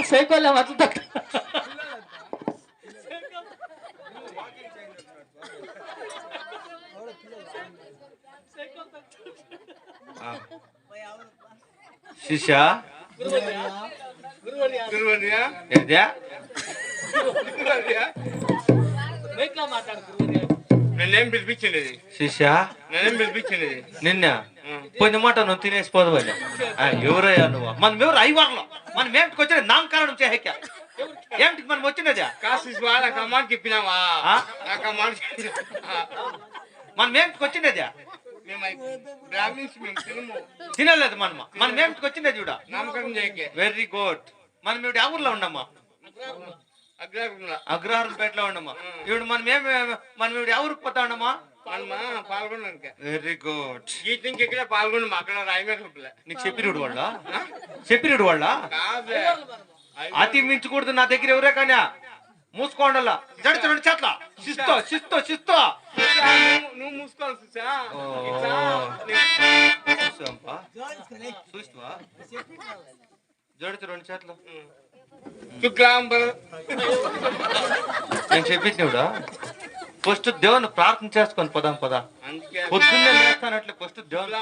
సైకోలే వచ్చుతా శిష్య ఏంద్యా నన్నేం పిలిపించింది శిష్య నన్నేం పిలిపించింది నిన్న కొన్ని మాట నువ్వు తినేసిపోదు ఎవరయ్యా నువ్వు మనం ఎవరు ఐవార్లో మనం ఏమిటికి వచ్చిన నామకరణం చేయక ఏమిటికి మనం వచ్చినదా కాసు నాకు అమ్మానికి చెప్పినావా నాకు అమ్మానికి మనం ఏమిటికి వచ్చినదా బ్రాహ్మిన్స్ మేము తినము తినలేదు మనం ఏమిటికి వచ్చినది చూడ నామకరణం చేయకే వెరీ గుడ్ మనం ఇప్పుడు ఎవరిలో ఉండమ్మా అగ్రహారంపేటలో ఉండమ్మా ఇప్పుడు మనం ఇప్పుడు ఎవరికి పోతా ఉండమ్మా పాల్గొన్నాక వెరీ గుడ్ గీతం ఎక్కడ పాల్గొన్నాము అక్కడ రాయమేకలే నీకు చెప్పిరుడు వాళ్ళ అతి మించకూడదు నా దగ్గర ఎవరే కానీ మూసుకోండలా జడిచి రెండు చేట్ల శిస్తో నువ్వు మూసుకోవాలి చూస్తావా జడిచి రెండు చేట్లు నేను చెప్పించినవుడా ఫస్ట్ దేవుని ప్రార్థన చేసుకొని పదాం పదా పొద్దున్నే లేస్తానట్లే ఫస్ట్ దేవుని